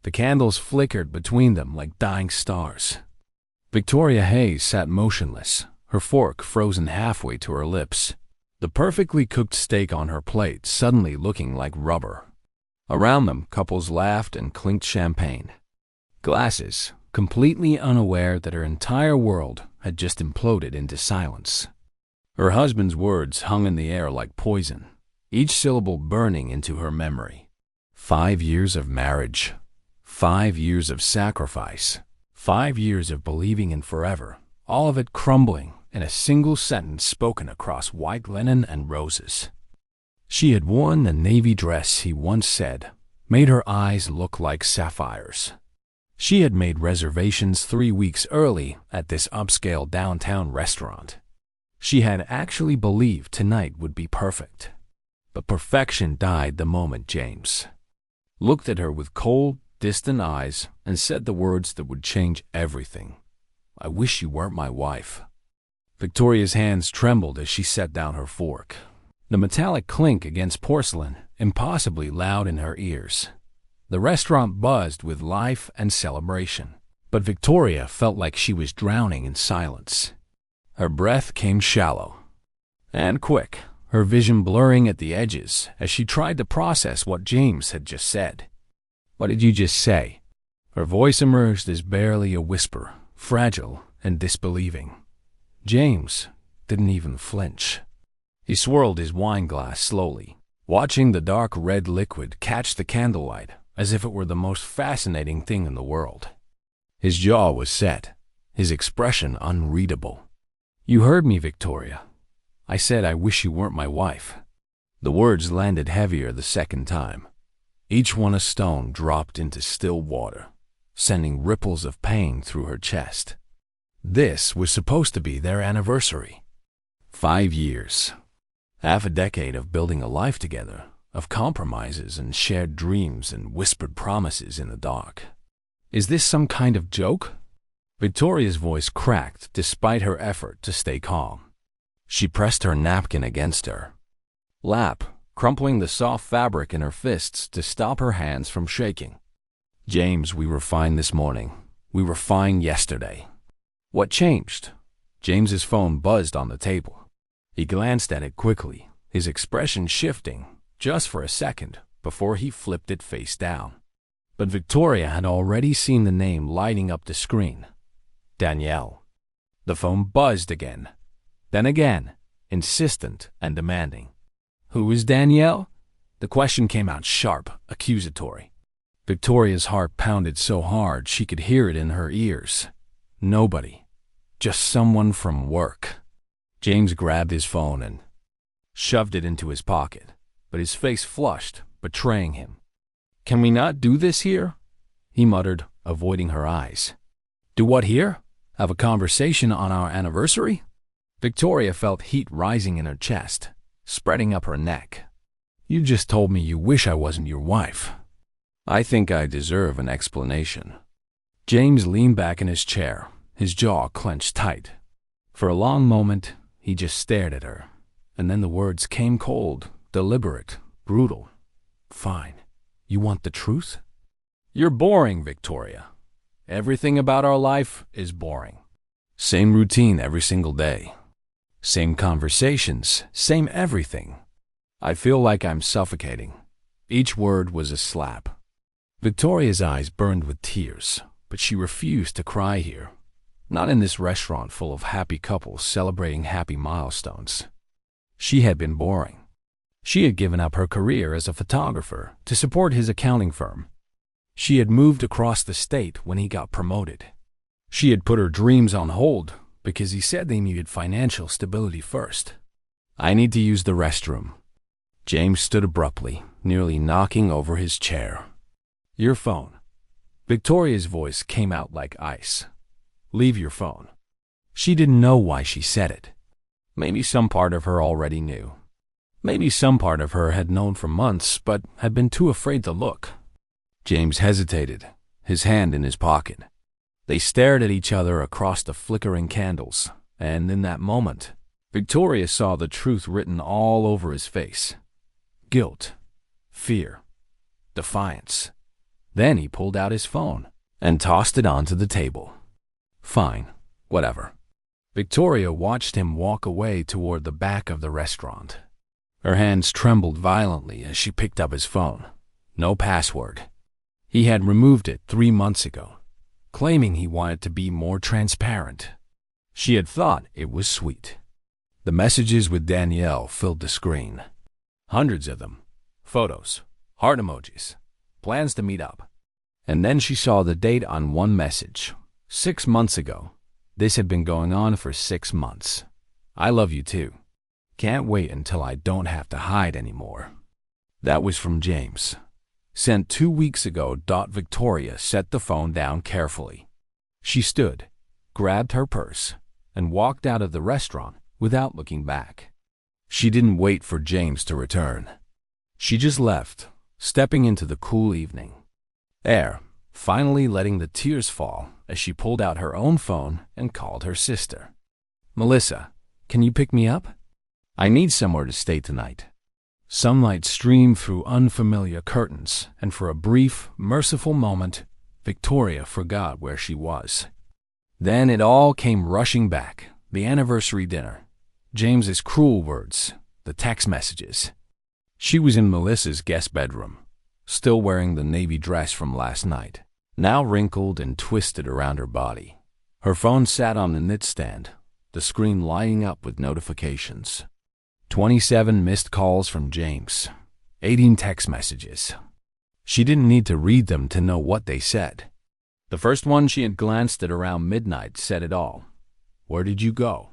The candles flickered between them like dying stars. Victoria Hayes sat motionless, her fork frozen halfway to her lips, the perfectly cooked steak on her plate suddenly looking like rubber. Around them, couples laughed and clinked champagne glasses, completely unaware that her entire world had just imploded into silence. Her husband's words hung in the air like poison, each syllable burning into her memory. 5 years of marriage, 5 years of sacrifice, 5 years of believing in forever, all of it crumbling in a single sentence spoken across white linen and roses. She had worn the navy dress he once said made her eyes look like sapphires. She had made reservations 3 weeks early at this upscale downtown restaurant. She had actually believed tonight would be perfect. But perfection died the moment James looked at her with cold, distant eyes and said the words that would change everything. "I wish you weren't my wife." Victoria's hands trembled as she set down her fork, the metallic clink against porcelain impossibly loud in her ears. The restaurant buzzed with life and celebration, but Victoria felt like she was drowning in silence. Her breath came shallow and quick, her vision blurring at the edges as she tried to process what James had just said. "What did you just say?" Her voice emerged as barely a whisper, fragile and disbelieving. James didn't even flinch. He swirled his wine glass slowly, watching the dark red liquid catch the candlelight as if it were the most fascinating thing in the world. His jaw was set, his expression unreadable. "You heard me, Victoria. I said I wish you weren't my wife." The words landed heavier the second time. Each one a stone dropped into still water, sending ripples of pain through her chest. This was supposed to be their anniversary. 5 years. Half a decade of building a life together, of compromises and shared dreams and whispered promises in the dark. Is this some kind of joke? Victoria's voice cracked despite her effort to stay calm. She pressed her napkin against her lap, crumpling the soft fabric in her fists to stop her hands from shaking. "James, we were fine this morning. We were fine yesterday." "What changed?" James's phone buzzed on the table. He glanced at it quickly, his expression shifting just for a second before he flipped it face down. But Victoria had already seen the name lighting up the screen. Danielle. The phone buzzed again, then again, insistent and demanding. Who is Danielle? The question came out sharp, accusatory. Victoria's heart pounded so hard she could hear it in her ears. Nobody. Just someone from work. James grabbed his phone and shoved it into his pocket, but his face flushed, betraying him. "Can we not do this here?" he muttered, avoiding her eyes. "Do what here? Have a conversation on our anniversary?" Victoria felt heat rising in her chest, spreading up her neck. "You just told me you wish I wasn't your wife. I think I deserve an explanation." James leaned back in his chair, his jaw clenched tight. For a long moment, he just stared at her, and then the words came cold, deliberate, brutal. "Fine. You want the truth?" "You're boring, Victoria. Everything about our life is boring. Same routine every single day. Same conversations, same everything. I feel like I'm suffocating." Each word was a slap. Victoria's eyes burned with tears, but she refused to cry here. Not in this restaurant full of happy couples celebrating happy milestones. She had been boring. She had given up her career as a photographer to support his accounting firm. She had moved across the state when he got promoted. She had put her dreams on hold because he said they needed financial stability first. "I need to use the restroom." James stood abruptly, nearly knocking over his chair. "Your phone." Victoria's voice came out like ice. "Leave your phone." She didn't know why she said it. Maybe some part of her already knew. Maybe some part of her had known for months, but had been too afraid to look. James hesitated, his hand in his pocket. They stared at each other across the flickering candles, and in that moment, Victoria saw the truth written all over his face. Guilt, fear, defiance. Then he pulled out his phone and tossed it onto the table. Fine, whatever. Victoria watched him walk away toward the back of the restaurant. Her hands trembled violently as she picked up his phone. No password. He had removed it 3 months ago, claiming he wanted to be more transparent. She had thought it was sweet. The messages with Danielle filled the screen. Hundreds of them. Photos, heart emojis, plans to meet up. And then she saw the date on one message. 6 months ago. This had been going on for 6 months. I love you too. Can't wait until I don't have to hide anymore. That was from James. Sent 2 weeks ago. Victoria set the phone down carefully. She stood, grabbed her purse, and walked out of the restaurant without looking back. She didn't wait for James to return. She just left, stepping into the cool evening air, finally letting the tears fall as she pulled out her own phone and called her sister. Melissa, can you pick me up? I need somewhere to stay tonight. Sunlight streamed through unfamiliar curtains, and for a brief, merciful moment, Victoria forgot where she was. Then it all came rushing back. The anniversary dinner, James's cruel words, the text messages. She was in Melissa's guest bedroom, still wearing the navy dress from last night, now wrinkled and twisted around her body. Her phone sat on the nightstand, the screen lighting up with notifications. 27 missed calls from James, 18 text messages. She didn't need to read them to know what they said. The first one she had glanced at around midnight said it all. Where did you go?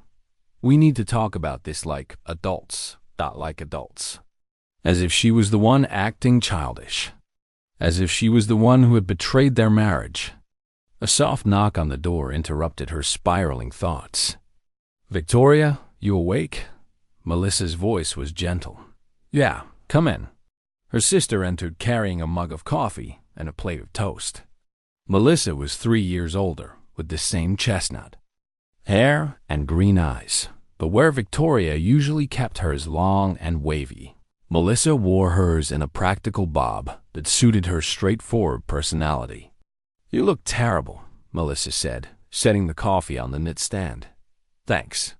We need to talk about this like adults, not like adults. As if she was the one acting childish. As if she was the one who had betrayed their marriage. A soft knock on the door interrupted her spiraling thoughts. Victoria, you awake? Melissa's voice was gentle. Yeah, come in. Her sister entered carrying a mug of coffee and a plate of toast. Melissa was 3 years older, with the same chestnut hair and green eyes, but where Victoria usually kept hers long and wavy, Melissa wore hers in a practical bob that suited her straightforward personality. You look terrible, Melissa said, setting the coffee on the nightstand. Thanks.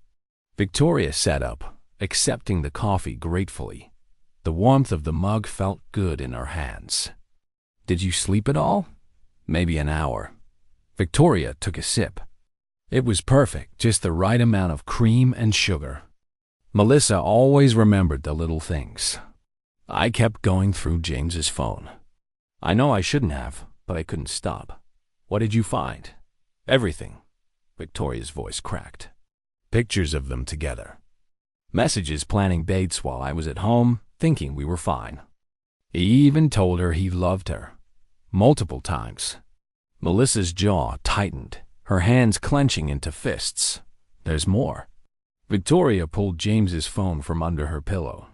Victoria sat up, accepting the coffee gratefully. The warmth of the mug felt good in her hands. Did you sleep at all? Maybe an hour. Victoria took a sip. It was perfect, just the right amount of cream and sugar. Melissa always remembered the little things. I kept going through James's phone. I know I shouldn't have, but I couldn't stop. What did you find? Everything. Victoria's voice cracked. Pictures of them together. Messages planning dates while I was at home, thinking we were fine. He even told her he loved her. Multiple times. Melissa's jaw tightened, her hands clenching into fists. There's more. Victoria pulled James's phone from under her pillow.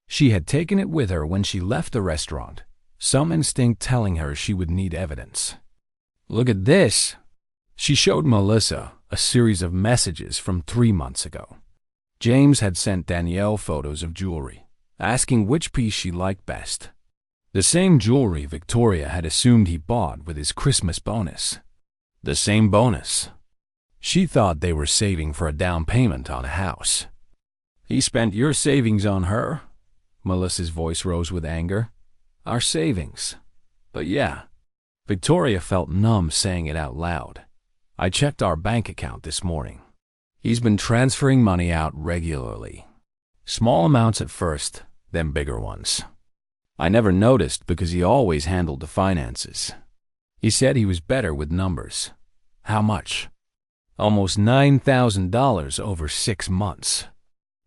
She had taken it with her when she left the restaurant, some instinct telling her she would need evidence. Look at this. She showed Melissa a series of messages from 3 months ago. James had sent Danielle photos of jewelry, asking which piece she liked best. The same jewelry Victoria had assumed he bought with his Christmas bonus. The same bonus. She thought they were saving for a down payment on a house. He spent your savings on her? Melissa's voice rose with anger. Our savings. But yeah. Victoria felt numb saying it out loud. I checked our bank account this morning. He's been transferring money out regularly. Small amounts at first, then bigger ones. I never noticed because he always handled the finances. He said he was better with numbers. How much? Almost $9,000 over 6 months.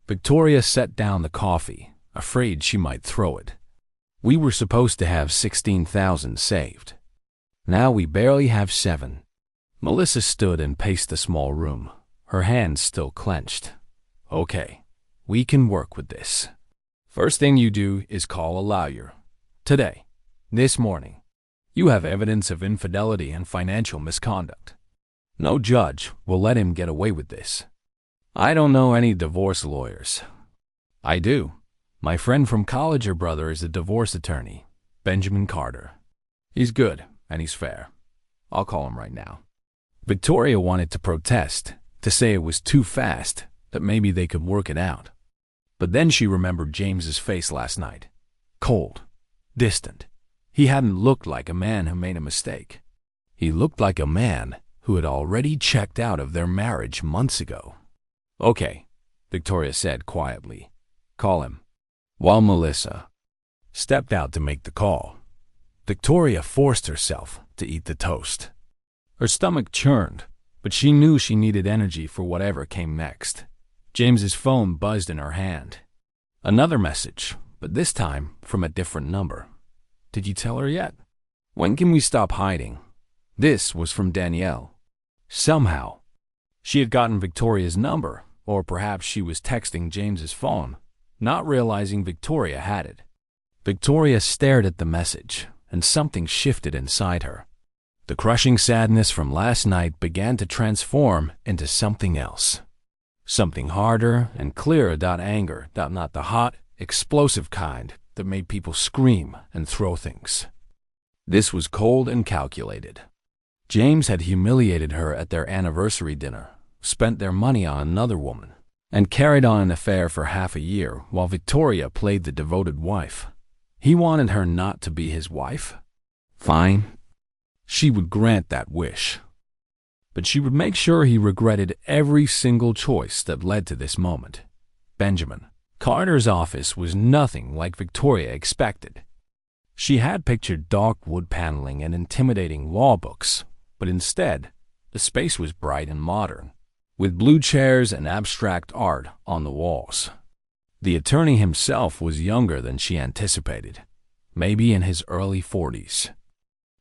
Victoria set down the coffee, afraid she might throw it. We were supposed to have $16,000 saved. Now we barely have 7. Melissa stood and paced the small room, her hands still clenched. Okay, we can work with this. First thing you do is call a lawyer. Today. This morning. You have evidence of infidelity and financial misconduct. No judge will let him get away with this. I don't know any divorce lawyers. I do. My friend from college, her brother, is a divorce attorney, Benjamin Carter. He's good, and he's fair. I'll call him right now." Victoria wanted to protest, to say it was too fast, that maybe they could work it out. But then she remembered James's face last night. Cold, distant. He hadn't looked like a man who made a mistake. He looked like a man who had already checked out of their marriage months ago. "Okay," Victoria said quietly. "Call him." While Melissa stepped out to make the call, Victoria forced herself to eat the toast. Her stomach churned, but she knew she needed energy for whatever came next. James's phone buzzed in her hand. Another message, but this time from a different number. "Did you tell her yet? When can we stop hiding?" This was from Danielle. Somehow, she had gotten Victoria's number, or perhaps she was texting James's phone, not realizing Victoria had it. Victoria stared at the message, and something shifted inside her. The crushing sadness from last night began to transform into something else. Something harder and clearer. Anger, not the hot, explosive kind that made people scream and throw things. This was cold and calculated. James had humiliated her at their anniversary dinner, spent their money on another woman, and carried on an affair for half a year while Victoria played the devoted wife. He wanted her not to be his wife? Fine. She would grant that wish. But she would make sure he regretted every single choice that led to this moment. Benjamin Carter's office was nothing like Victoria expected. She had pictured dark wood paneling and intimidating law books, but instead, the space was bright and modern, with blue chairs and abstract art on the walls. The attorney himself was younger than she anticipated, maybe in his early 40s,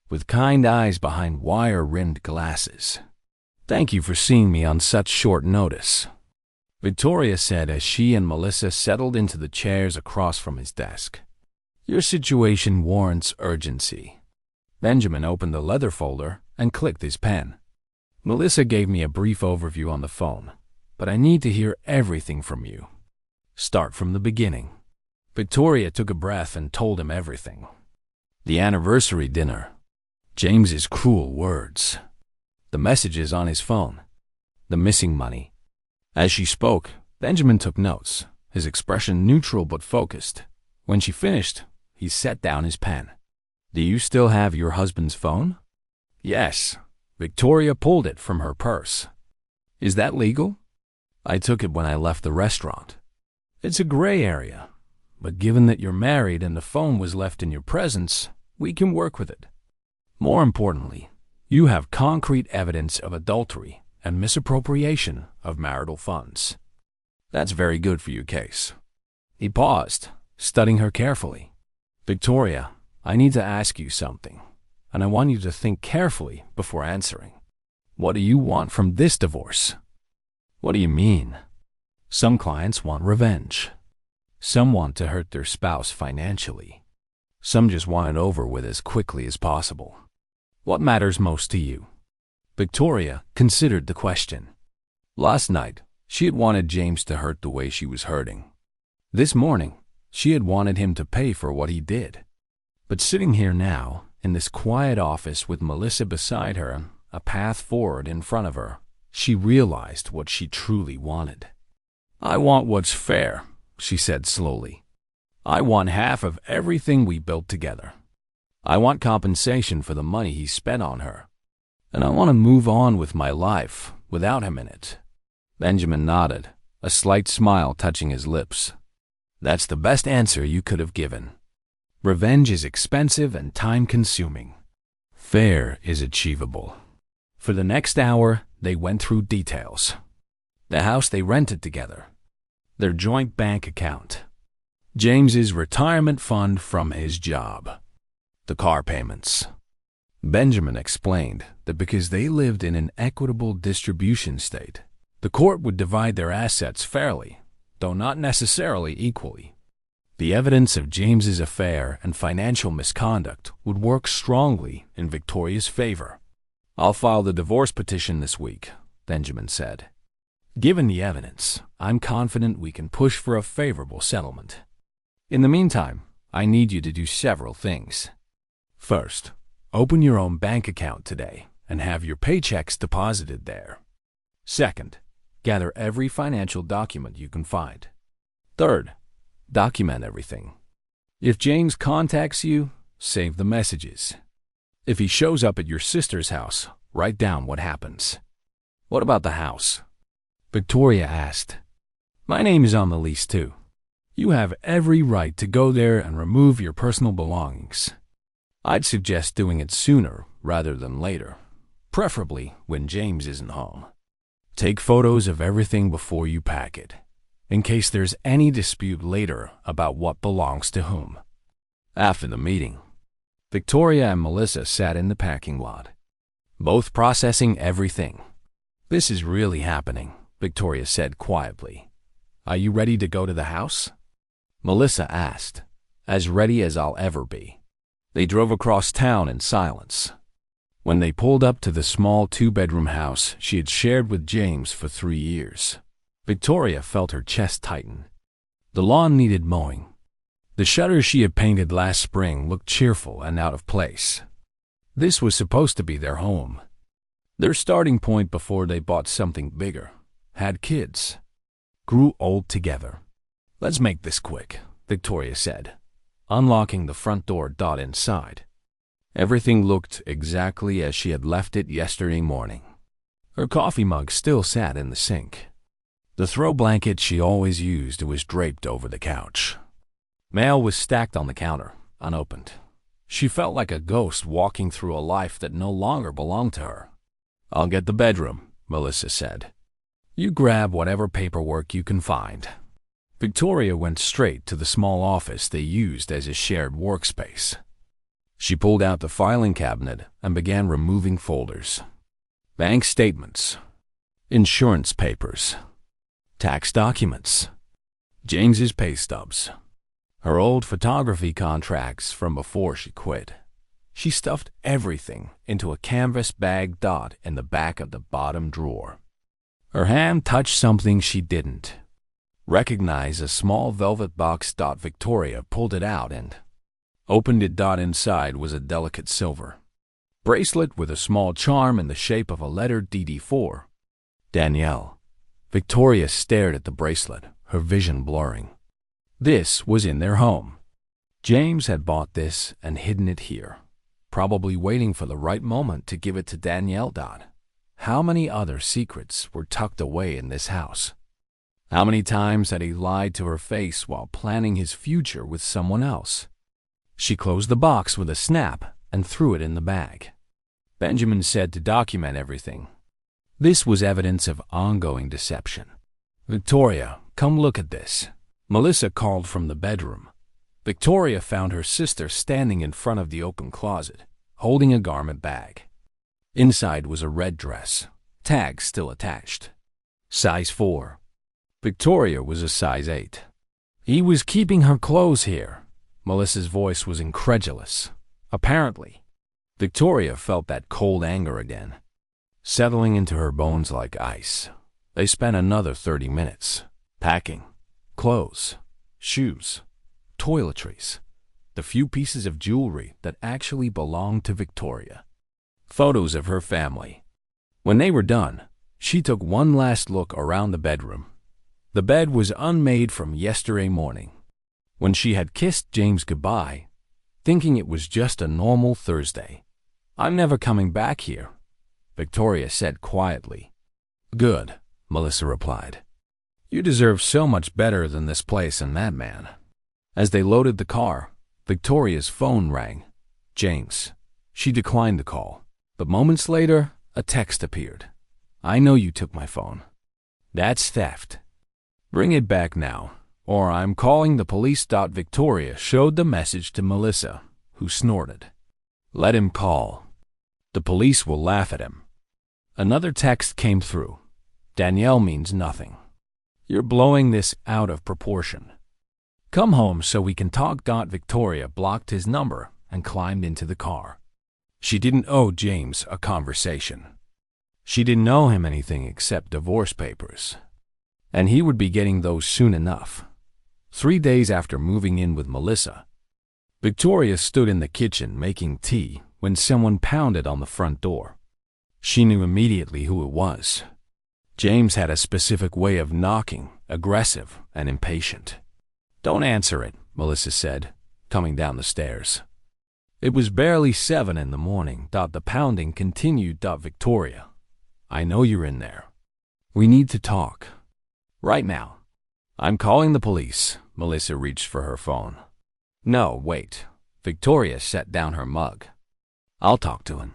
with kind eyes behind wire-rimmed glasses. "Thank you for seeing me on such short notice," Victoria said as she and Melissa settled into the chairs across from his desk. "Your situation warrants urgency." Benjamin opened the leather folder and clicked his pen. "Melissa gave me a brief overview on the phone, but I need to hear everything from you. Start from the beginning." Victoria took a breath and told him everything. The anniversary dinner, James's cruel words, the messages on his phone, the missing money. As she spoke, Benjamin took notes, his expression neutral but focused. When she finished, he set down his pen. "Do you still have your husband's phone?" "Yes." Victoria pulled it from her purse. "Is that legal?" "I took it when I left the restaurant." "It's a gray area, but given that you're married and the phone was left in your presence, we can work with it. More importantly, you have concrete evidence of adultery and misappropriation of marital funds. That's very good for your case." He paused, studying her carefully. "Victoria, I need to ask you something, and I want you to think carefully before answering. What do you want from this divorce?" "What do you mean?" "Some clients want revenge. Some want to hurt their spouse financially. Some just want it over with as quickly as possible. What matters most to you?" Victoria considered the question. Last night, she had wanted James to hurt the way she was hurting. This morning, she had wanted him to pay for what he did. But sitting here now, in this quiet office with Melissa beside her, a path forward in front of her, she realized what she truly wanted. "I want what's fair," she said slowly. "I want half of everything we built together. I want compensation for the money he spent on her. And I want to move on with my life without him in it." Benjamin nodded, a slight smile touching his lips. "That's the best answer you could have given. Revenge is expensive and time-consuming. Fair is achievable." For the next hour, they went through details. The house they rented together, their joint bank account, James's retirement fund from his job, the car payments. Benjamin explained that because they lived in an equitable distribution state, the court would divide their assets fairly, though not necessarily equally. The evidence of James's affair and financial misconduct would work strongly in Victoria's favor. "I'll file the divorce petition this week," Benjamin said. "Given the evidence, I'm confident we can push for a favorable settlement. In the meantime, I need you to do several things. First, Open your own bank account today and have your paychecks deposited there. Second, gather every financial document you can find. Third, document everything. If James contacts you, save the messages. If he shows up at your sister's house, write down what happens. What about the house? Victoria asked. My name is on the lease too. You have every right to go there and remove your personal belongings. I'd suggest doing it sooner rather than later, preferably when James isn't home. Take photos of everything before you pack it, in case there's any dispute later about what belongs to whom. After the meeting, Victoria and Melissa sat in the parking lot, both processing everything. This is really happening, Victoria said quietly. Are you ready to go to the house? Melissa asked, as ready as I'll ever be. They drove across town in silence. When they pulled up to the small two-bedroom house she had shared with James for 3 years, Victoria felt her chest tighten. The lawn needed mowing. The shutters she had painted last spring looked cheerful and out of place. This was supposed to be their home, their starting point before they bought something bigger, had kids, grew old together. Let's make this quick, Victoria said, unlocking the front door. Inside, everything looked exactly as she had left it yesterday morning. Her coffee mug still sat in the sink. The throw blanket she always used was draped over the couch. Mail was stacked on the counter, unopened. She felt like a ghost walking through a life that no longer belonged to her. I'll get the bedroom, Melissa said. You grab whatever paperwork you can find. Victoria went straight to the small office they used as a shared workspace. She pulled out the filing cabinet and began removing folders. Bank statements, insurance papers, tax documents, James's pay stubs, her old photography contracts from before she quit. She stuffed everything into a canvas bag. In the back of the bottom drawer. Her hand touched something she didn't recognize, a small velvet box. Victoria pulled it out and opened it. Inside was a delicate silver bracelet with a small charm in the shape of a letter DD4. Danielle. Victoria stared at the bracelet, her vision blurring. This was in their home. James had bought this and hidden it here, probably waiting for the right moment to give it to Danielle. How many other secrets were tucked away in this house? How many times had he lied to her face while planning his future with someone else? She closed the box with a snap and threw it in the bag. Benjamin said to document everything. This was evidence of ongoing deception. Victoria, come look at this, Melissa called from the bedroom. Victoria found her sister standing in front of the open closet, holding a garment bag. Inside was a red dress, tag still attached. Size 4. Victoria was a size 8. He was keeping her clothes here. Melissa's voice was incredulous. Apparently, Victoria felt that cold anger again, settling into her bones like ice. They spent another 30 minutes, packing, clothes, shoes, toiletries, the few pieces of jewelry that actually belonged to Victoria. Photos of her family. When they were done, she took one last look around the bedroom. The bed was unmade from yesterday morning, when she had kissed James goodbye, thinking it was just a normal Thursday. I'm never coming back here, Victoria said quietly. Good, Melissa replied. You deserve so much better than this place and that man. As they loaded the car, Victoria's phone rang. James. She declined the call, but moments later, a text appeared. I know you took my phone. That's theft. Bring it back now, or I'm calling the police. Victoria showed the message to Melissa, who snorted. Let him call. The police will laugh at him. Another text came through. Danielle means nothing. You're blowing this out of proportion. Come home so we can talk. Victoria blocked his number and climbed into the car. She didn't owe James a conversation. She didn't owe him anything except divorce papers. And he would be getting those soon enough. 3 days after moving in with Melissa, Victoria stood in the kitchen making tea when someone pounded on the front door. She knew immediately who it was. James had a specific way of knocking, aggressive and impatient. "Don't answer it," Melissa said, coming down the stairs. It was barely 7 in the morning. The pounding continued. "Victoria, I know you're in there. We need to talk. Right now." "I'm calling the police." Melissa reached for her phone. "No, wait." Victoria set down her mug. "I'll talk to him.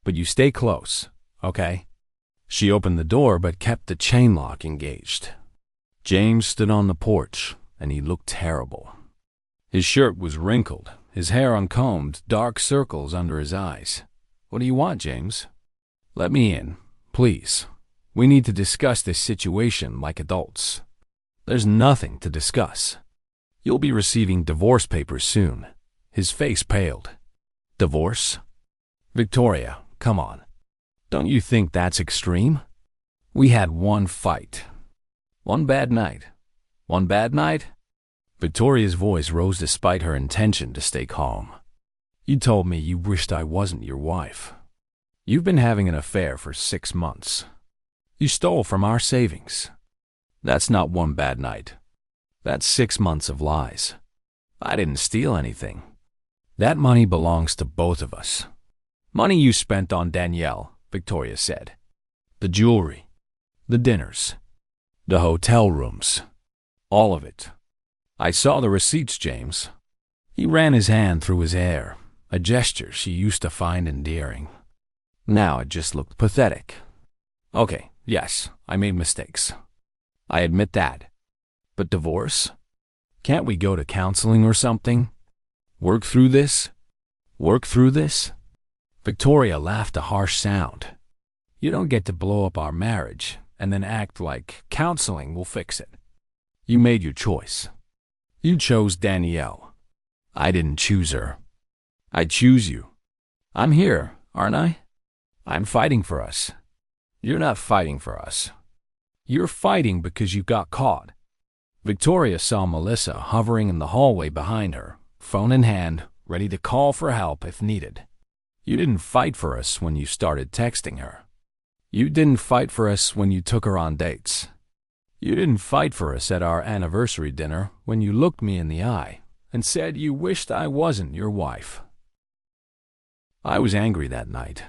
But you stay close, okay?" She opened the door but kept the chain lock engaged. James stood on the porch, and he looked terrible. His shirt was wrinkled, his hair uncombed, dark circles under his eyes. "What do you want, James?" "Let me in, please. We need to discuss this situation like adults." "There's nothing to discuss. You'll be receiving divorce papers soon." His face paled. "Divorce? Victoria, come on. Don't you think that's extreme? We had one fight. One bad night. One bad night?" Victoria's voice rose despite her intention to stay calm. "You told me you wished I wasn't your wife. You've been having an affair for 6 months. You stole from our savings. That's not one bad night. That's 6 months of lies. I didn't steal anything. That money belongs to both of us. Money you spent on Danielle," Victoria said. "The jewelry, the dinners, the hotel rooms, all of it. I saw the receipts, James." He ran his hand through his hair, a gesture she used to find endearing. Now it just looked pathetic. "Okay, yes, I made mistakes. I admit that. But divorce? Can't we go to counseling or something? Work through this? Work through this?" Victoria laughed a harsh sound. "You don't get to blow up our marriage and then act like counseling will fix it. You made your choice. You chose Danielle. I didn't choose her. I choose you. I'm here, aren't I? I'm fighting for us. You're not fighting for us. You're fighting because you got caught." Victoria saw Melissa hovering in the hallway behind her, phone in hand, ready to call for help if needed. "You didn't fight for us when you started texting her. You didn't fight for us when you took her on dates. You didn't fight for us at our anniversary dinner when you looked me in the eye and said you wished I wasn't your wife." I was angry that night.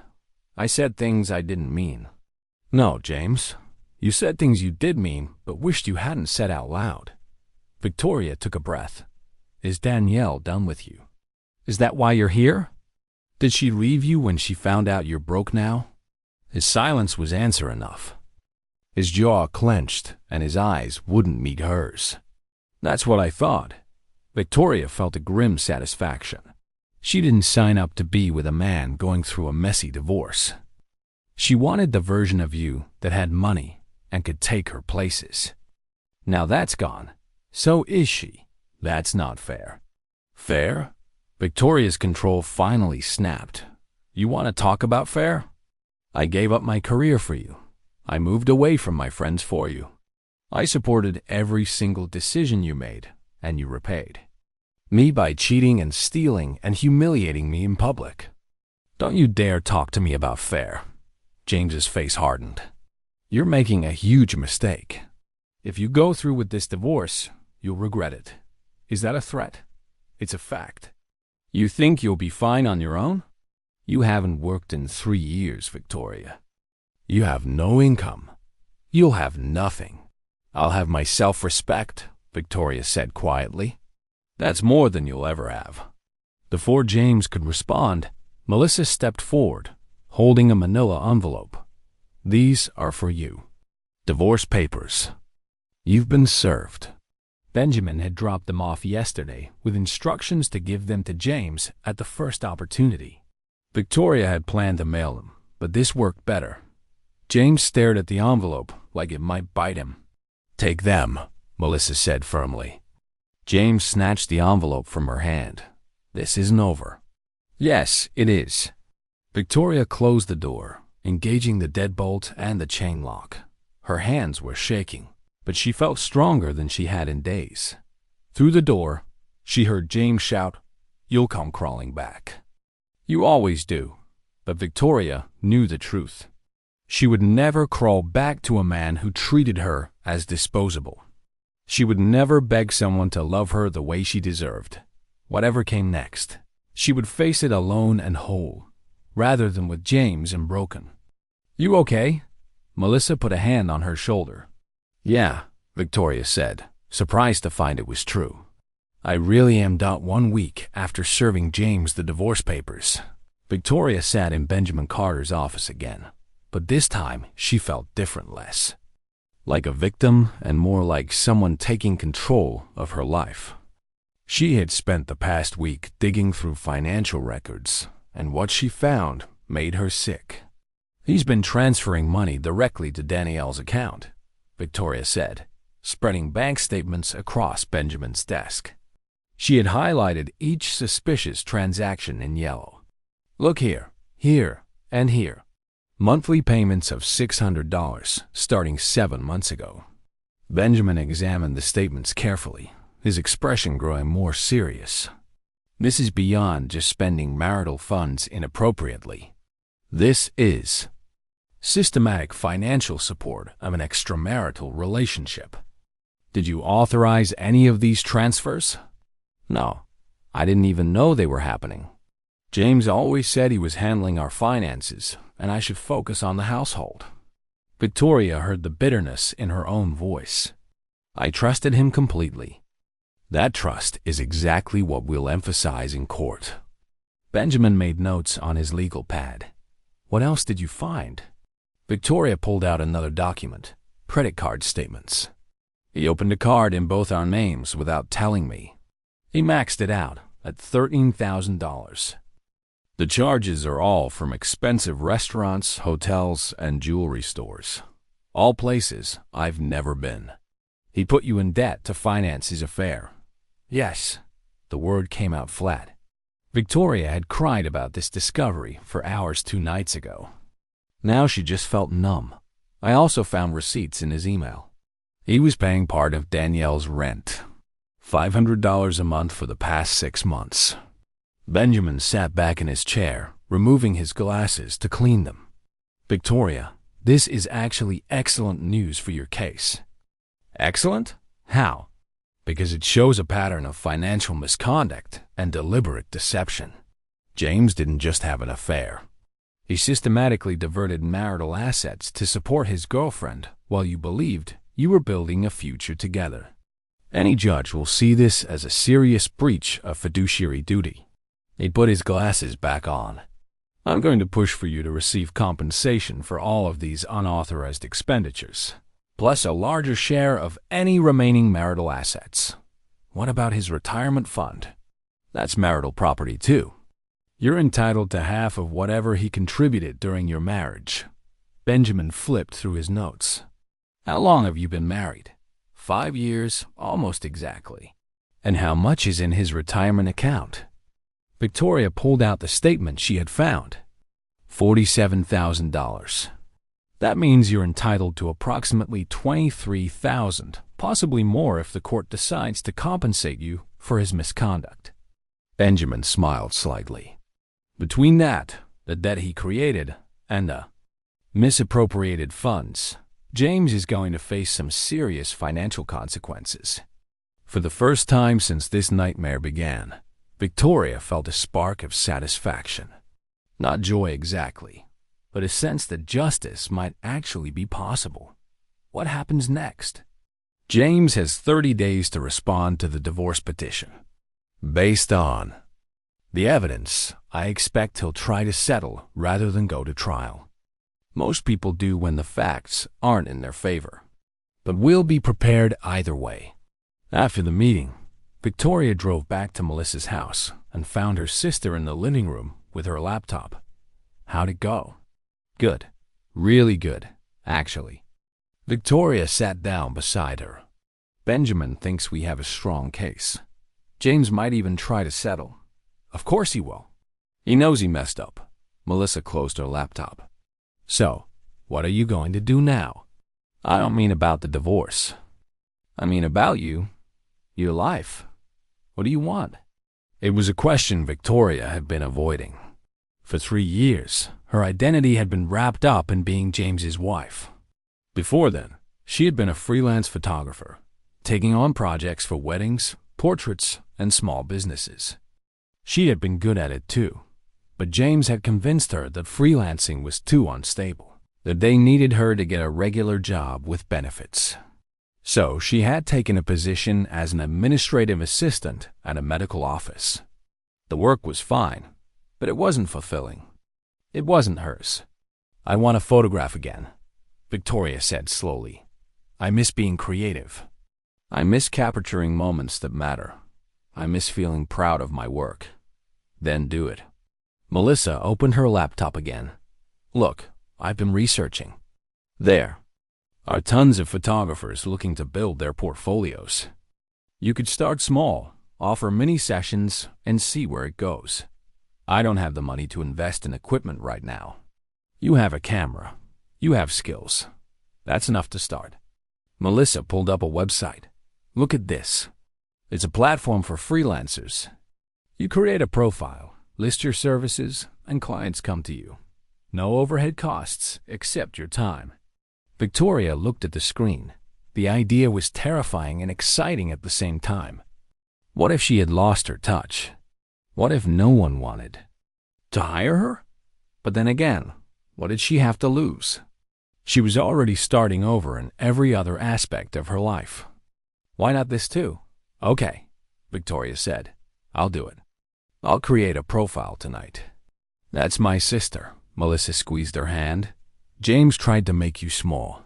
I said things I didn't mean. "No, James. You said things you did mean, but wished you hadn't said out loud." Victoria took a breath. "Is Danielle done with you? Is that why you're here? Did she leave you when she found out you're broke now?" His silence was answer enough. His jaw clenched, and his eyes wouldn't meet hers. "That's what I thought." Victoria felt a grim satisfaction. She didn't sign up to be with a man going through a messy divorce. She wanted the version of you that had money and could take her places. Now that's gone. So is she. That's not fair. Fair? Victoria's control finally snapped. "You want to talk about fair? I gave up my career for you. I moved away from my friends for you. I supported every single decision you made, and you repaid me by cheating and stealing and humiliating me in public. Don't you dare talk to me about fair." James's face hardened. "You're making a huge mistake. If you go through with this divorce, you'll regret it. Is that a threat? It's a fact. You think you'll be fine on your own? You haven't worked in 3 years, Victoria. You have no income. You'll have nothing." "I'll have my self-respect," Victoria said quietly. "That's more than you'll ever have." Before James could respond, Melissa stepped forward, holding a manila envelope. "These are for you. Divorce papers. You've been served." Benjamin had dropped them off yesterday with instructions to give them to James at the first opportunity. Victoria had planned to mail them, but this worked better. James stared at the envelope like it might bite him. "Take them," Melissa said firmly. James snatched the envelope from her hand. "This isn't over." "Yes, it is." Victoria closed the door, engaging the deadbolt and the chain lock. Her hands were shaking, but she felt stronger than she had in days. Through the door, she heard James shout, "You'll come crawling back. You always do. But Victoria knew the truth. She would never crawl back to a man who treated her as disposable. She would never beg someone to love her the way she deserved. Whatever came next, she would face it alone and whole, rather than with James and broken. You okay? Melissa put a hand on her shoulder. Yeah, Victoria said, surprised to find it was true. I really am. 1 week after serving James the divorce papers, Victoria sat in Benjamin Carter's office again, but this time she felt different, less like a victim and more like someone taking control of her life. She had spent the past week digging through financial records, and what she found made her sick. He's been transferring money directly to Danielle's account, Victoria said, spreading bank statements across Benjamin's desk. She had highlighted each suspicious transaction in yellow. Look here, here, and here. Monthly payments of $600 starting 7 months ago. Benjamin examined the statements carefully, his expression growing more serious. This is beyond just spending marital funds inappropriately. This is systematic financial support of an extramarital relationship. Did you authorize any of these transfers? No, I didn't even know they were happening. James always said he was handling our finances, and I should focus on the household. Victoria heard the bitterness in her own voice. I trusted him completely. That trust is exactly what we'll emphasize in court. Benjamin made notes on his legal pad. What else did you find? Victoria pulled out another document, credit card statements. He opened a card in both our names without telling me. He maxed it out at $13,000. The charges are all from expensive restaurants, hotels, and jewelry stores. All places I've never been. He put you in debt to finance his affair. Yes, the word came out flat. Victoria had cried about this discovery for hours 2 nights ago. Now she just felt numb. I also found receipts in his email. He was paying part of Danielle's rent, $500 a month for the past 6 months. Benjamin sat back in his chair, removing his glasses to clean them. Victoria, this is actually excellent news for your case. Excellent? How? Because it shows a pattern of financial misconduct and deliberate deception. James didn't just have an affair. He systematically diverted marital assets to support his girlfriend while you believed you were building a future together. Any judge will see this as a serious breach of fiduciary duty. He put his glasses back on. I'm going to push for you to receive compensation for all of these unauthorized expenditures, plus a larger share of any remaining marital assets. What about his retirement fund? That's marital property too. You're entitled to half of whatever he contributed during your marriage. Benjamin flipped through his notes. How long have you been married? 5 years, almost exactly. And how much is in his retirement account? Victoria pulled out the statement she had found. $47,000. That means you're entitled to approximately $23,000, possibly more if the court decides to compensate you for his misconduct. Benjamin smiled slightly. Between that, the debt he created, and the misappropriated funds, James is going to face some serious financial consequences. For the first time since this nightmare began, Victoria felt a spark of satisfaction. Not joy exactly, but a sense that justice might actually be possible. What happens next? James has 30 days to respond to the divorce petition. Based on the evidence, I expect he'll try to settle rather than go to trial. Most people do when the facts aren't in their favor. But we'll be prepared either way. After the meeting, Victoria drove back to Melissa's house and found her sister in the living room with her laptop. How'd it go? Good. Really good, actually. Victoria sat down beside her. Benjamin thinks we have a strong case. James might even try to settle. Of course he will. He knows he messed up. Melissa closed her laptop. So, what are you going to do now? I don't mean about the divorce. I mean about you. Your life. What do you want? It was a question Victoria had been avoiding. For 3 years, her identity had been wrapped up in being James's wife. Before then, she had been a freelance photographer, taking on projects for weddings, portraits, and small businesses. She had been good at it too, but James had convinced her that freelancing was too unstable, that they needed her to get a regular job with benefits. So she had taken a position as an administrative assistant at a medical office. The work was fine, but it wasn't fulfilling. It wasn't hers. "I want to photograph again," Victoria said slowly. "I miss being creative. I miss capturing moments that matter. I miss feeling proud of my work." "Then do it." Melissa opened her laptop again. "Look, I've been researching. There are tons of photographers looking to build their portfolios. You could start small, offer mini sessions, and see where it goes. I don't have the money to invest in equipment right now. You have a camera. You have skills. That's enough to start." Melissa pulled up a website. "Look at this. It's a platform for freelancers. You create a profile, list your services, and clients come to you. No overhead costs except your time." Victoria looked at the screen. The idea was terrifying and exciting at the same time. What if she had lost her touch? What if no one wanted to hire her? But then again, what did she have to lose? She was already starting over in every other aspect of her life. Why not this too? "Okay," Victoria said. "I'll do it. I'll create a profile tonight." "That's my sister." Melissa squeezed her hand. "James tried to make you small.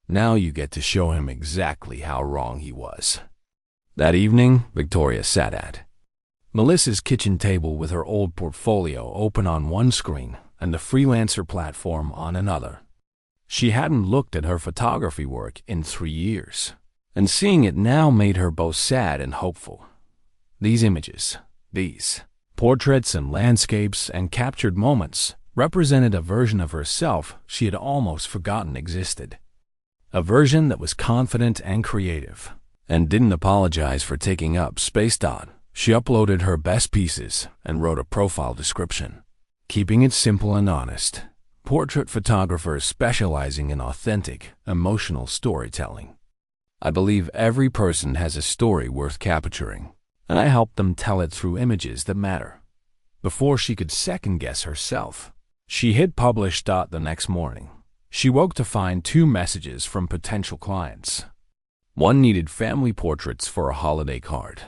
Now you get to show him exactly how wrong he was." That evening, Victoria sat at Melissa's kitchen table with her old portfolio open on one screen and the freelancer platform on another. She hadn't looked at her photography work in 3 years, and seeing it now made her both sad and hopeful. These images, these portraits and landscapes and captured moments, represented a version of herself she had almost forgotten existed. A version that was confident and creative, and didn't apologize for taking up space. She uploaded her best pieces and wrote a profile description, keeping it simple and honest. "Portrait photographers specializing in authentic, emotional storytelling. I believe every person has a story worth capturing, and I help them tell it through images that matter." Before she could second-guess herself, she hit publish. The next morning, she woke to find 2 messages from potential clients. One needed family portraits for a holiday card.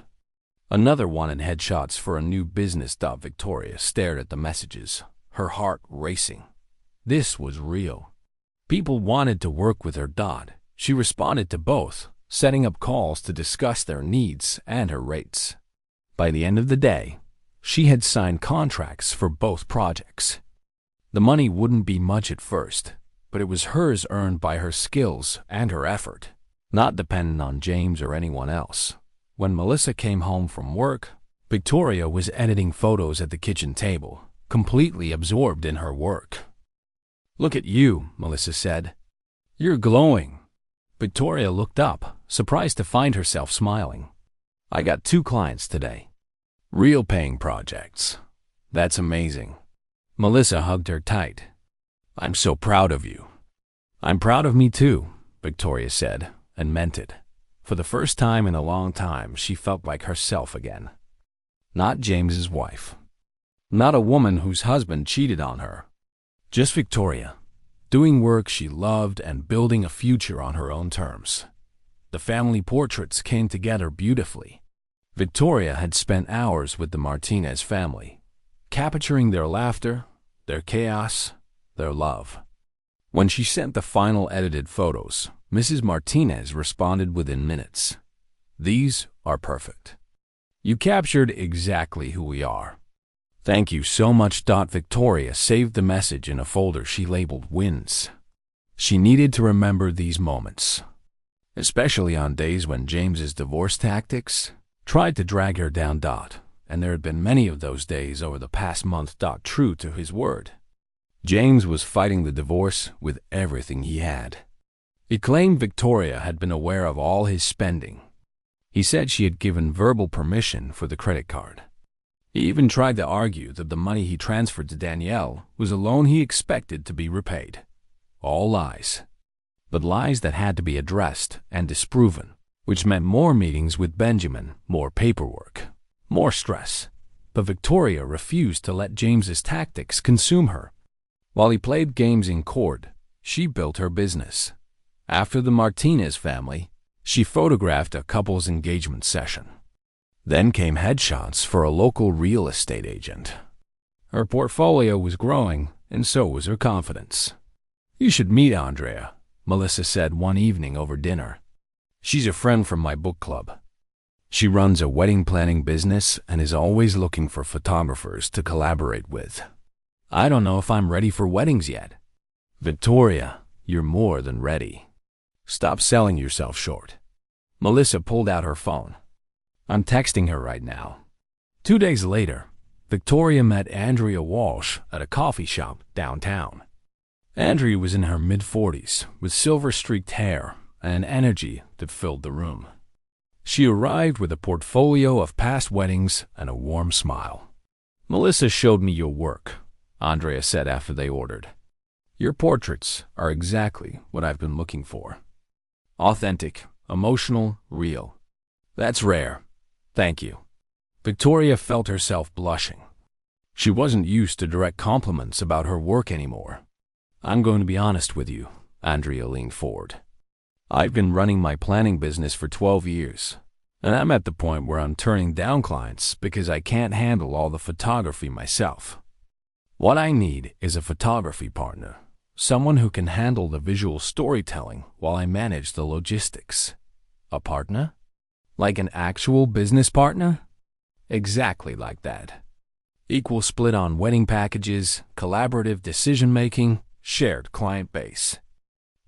Another wanted headshots for a new business. Victoria stared at the messages, her heart racing. This was real. People wanted to work with her. She responded to both, setting up calls to discuss their needs and her rates. By the end of the day, she had signed contracts for both projects. The money wouldn't be much at first, but it was hers, earned by her skills and her effort, not dependent on James or anyone else. When Melissa came home from work, Victoria was editing photos at the kitchen table, completely absorbed in her work. "Look at you," Melissa said. "You're glowing." Victoria looked up, surprised to find herself smiling. "I got 2 clients today. Real paying projects. That's amazing." Melissa hugged her tight. "I'm so proud of you." "I'm proud of me too," Victoria said, and meant it. For the first time in a long time, she felt like herself again. Not James's wife. Not a woman whose husband cheated on her. Just Victoria, doing work she loved and building a future on her own terms. The family portraits came together beautifully. Victoria had spent hours with the Martinez family, capturing their laughter, their chaos, their love. When she sent the final edited photos, Mrs. Martinez responded within minutes. "These are perfect. You captured exactly who we are. Thank you so much." Victoria saved the message in a folder she labeled Wins. She needed to remember these moments, especially on days when James's divorce tactics tried to drag her down. And there had been many of those days over the past month. True to his word, James was fighting the divorce with everything he had. He claimed Victoria had been aware of all his spending. He said she had given verbal permission for the credit card. He even tried to argue that the money he transferred to Danielle was a loan he expected to be repaid. All lies. But lies that had to be addressed and disproven, which meant more meetings with Benjamin, more paperwork, more stress. But Victoria refused to let James's tactics consume her. While he played games in court, she built her business. After the Martinez family, she photographed a couple's engagement session. Then came headshots for a local real estate agent. Her portfolio was growing, and so was her confidence. "You should meet Andrea," Melissa said one evening over dinner. "She's a friend from my book club. She runs a wedding planning business and is always looking for photographers to collaborate with. I don't know if I'm ready for weddings yet." "Victoria, you're more than ready. Stop selling yourself short." Melissa pulled out her phone. "I'm texting her right now." 2 days later, Victoria met Andrea Walsh at a coffee shop downtown. Andrea was in her mid-40s, with silver-streaked hair and an energy that filled the room. She arrived with a portfolio of past weddings and a warm smile. "Melissa showed me your work," Andrea said after they ordered. "Your portraits are exactly what I've been looking for. Authentic, emotional, real. That's rare. Thank you." Victoria felt herself blushing. She wasn't used to direct compliments about her work anymore. "I'm going to be honest with you," Andrea leaned forward. "I've been running my planning business for 12 years, and I'm at the point where I'm turning down clients because I can't handle all the photography myself. What I need is a photography partner, someone who can handle the visual storytelling while I manage the logistics." "A partner? Like an actual business partner?" "Exactly like that. Equal split on wedding packages, collaborative decision-making, shared client base.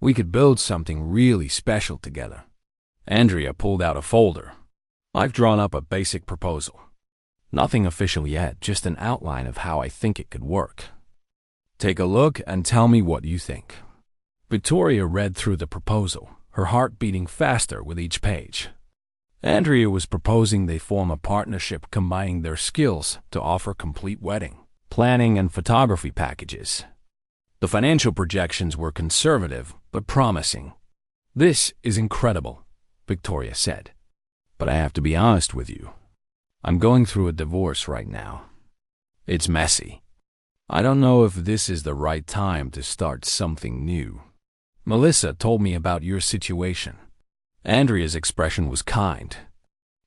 We could build something really special together." Andrea pulled out a folder. "I've drawn up a basic proposal. Nothing official yet, just an outline of how I think it could work. Take a look and tell me what you think." Victoria read through the proposal, her heart beating faster with each page. Andrea was proposing they form a partnership combining their skills to offer complete wedding, planning, and photography packages. The financial projections were conservative but promising. "This is incredible," Victoria said. "But I have to be honest with you. I'm going through a divorce right now. It's messy. I don't know if this is the right time to start something new. Melissa told me about your situation." Andrea's expression was kind.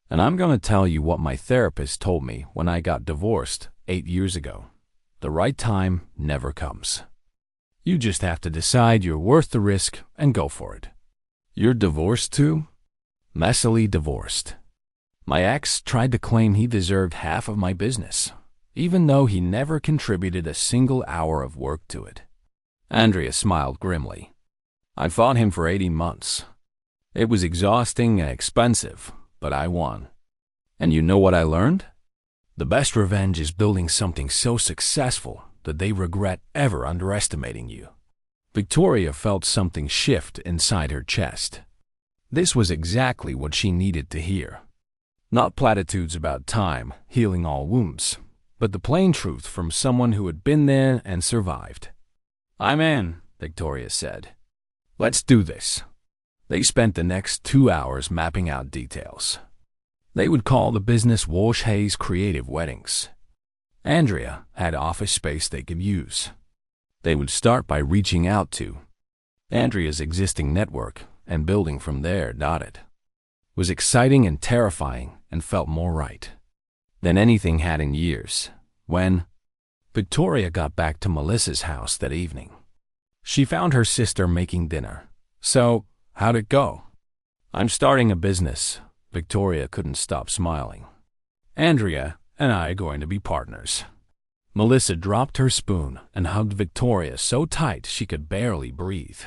"And I'm going to tell you what my therapist told me when I got divorced 8 years ago. The right time never comes. You just have to decide you're worth the risk and go for it." "You're divorced too?" "Messily divorced. My ex tried to claim he deserved half of my business, even though he never contributed a single hour of work to it." Andrea smiled grimly. "I fought him for 18 months. It was exhausting and expensive, but I won. And you know what I learned? The best revenge is building something so successful that they regret ever underestimating you." Victoria felt something shift inside her chest. This was exactly what she needed to hear. Not platitudes about time healing all wounds, but the plain truth from someone who had been there and survived. "I'm in," Victoria said. "Let's do this." They spent the next 2 hours mapping out details. They would call the business Walsh Hayes Creative Weddings. Andrea had office space they could use. They would start by reaching out to Andrea's existing network and building from there. It was exciting and terrifying and felt more right than anything had in years. When Victoria got back to Melissa's house that evening, she found her sister making dinner. "So, how'd it go?" "I'm starting a business." Victoria couldn't stop smiling. "Andrea and I are going to be partners." Melissa dropped her spoon and hugged Victoria so tight she could barely breathe.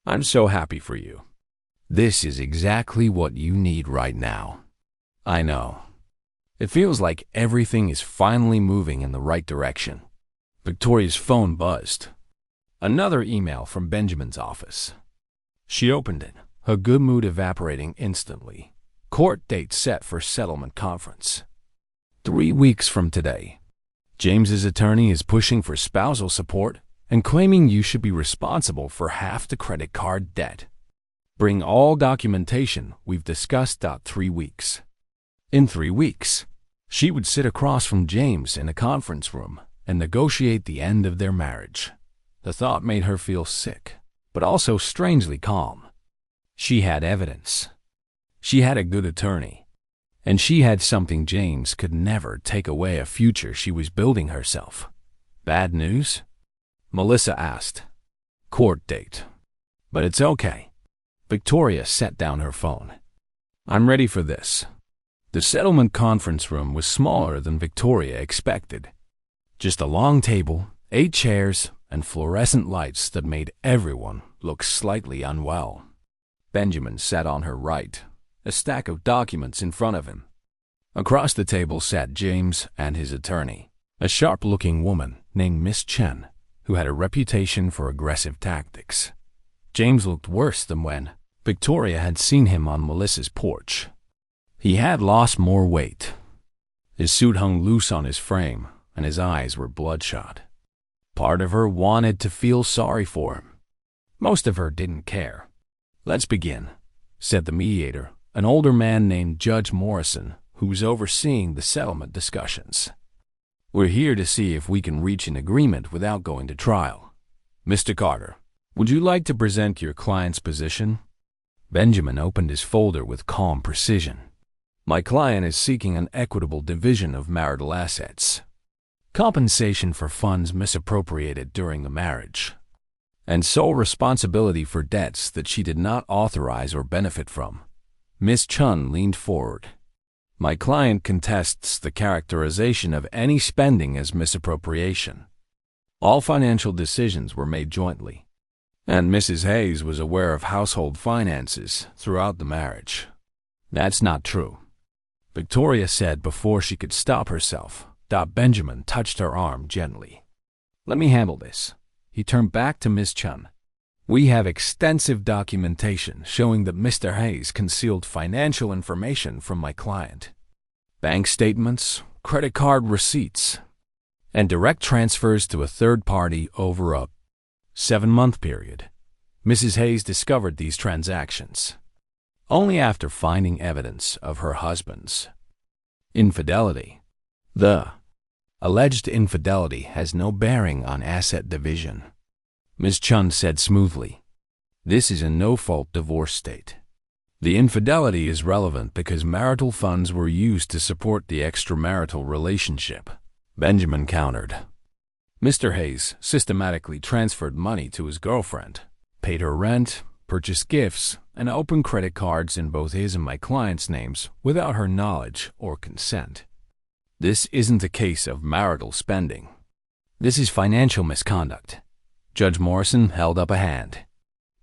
"I'm so happy for you. This is exactly what you need right now." "I know. It feels like everything is finally moving in the right direction." Victoria's phone buzzed. Another email from Benjamin's office. She opened it, her good mood evaporating instantly. Court date set for settlement conference. 3 weeks from today. James's attorney is pushing for spousal support and claiming you should be responsible for half the credit card debt. Bring all documentation we've discussed. 3 weeks. In 3 weeks, she would sit across from James in a conference room and negotiate the end of their marriage. The thought made her feel sick, but also strangely calm. She had evidence. She had a good attorney. And she had something James could never take away, a future she was building herself. Bad news? Melissa asked. Court date. But it's okay. Victoria set down her phone. I'm ready for this. The settlement conference room was smaller than Victoria expected. Just a long table, 8 chairs, and fluorescent lights that made everyone look slightly unwell. Benjamin sat on her right, a stack of documents in front of him. Across the table sat James and his attorney, a sharp-looking woman named Miss Chen, who had a reputation for aggressive tactics. James looked worse than when Victoria had seen him on Melissa's porch. He had lost more weight. His suit hung loose on his frame, and his eyes were bloodshot. Part of her wanted to feel sorry for him. Most of her didn't care. Let's begin, said the mediator, an older man named Judge Morrison, who was overseeing the settlement discussions. We're here to see if we can reach an agreement without going to trial. Mr. Carter, would you like to present your client's position? Benjamin opened his folder with calm precision. My client is seeking an equitable division of marital assets, compensation for funds misappropriated during the marriage, and sole responsibility for debts that she did not authorize or benefit from. Miss Chun leaned forward. My client contests the characterization of any spending as misappropriation. All financial decisions were made jointly, and Mrs. Hayes was aware of household finances throughout the marriage. That's not true, Victoria said before she could stop herself. Benjamin touched her arm gently. Let me handle this. He turned back to Miss Chun. We have extensive documentation showing that Mr. Hayes concealed financial information from my client. Bank statements, credit card receipts, and direct transfers to a third party over a 7-month period. Mrs. Hayes discovered these transactions only after finding evidence of her husband's infidelity. The alleged infidelity has no bearing on asset division, Ms. Chun said smoothly. This is a no-fault divorce state. The infidelity is relevant because marital funds were used to support the extramarital relationship, Benjamin countered. Mr. Hayes systematically transferred money to his girlfriend, paid her rent, purchased gifts, and opened credit cards in both his and my client's names without her knowledge or consent. This isn't a case of marital spending. This is financial misconduct. Judge Morrison held up a hand.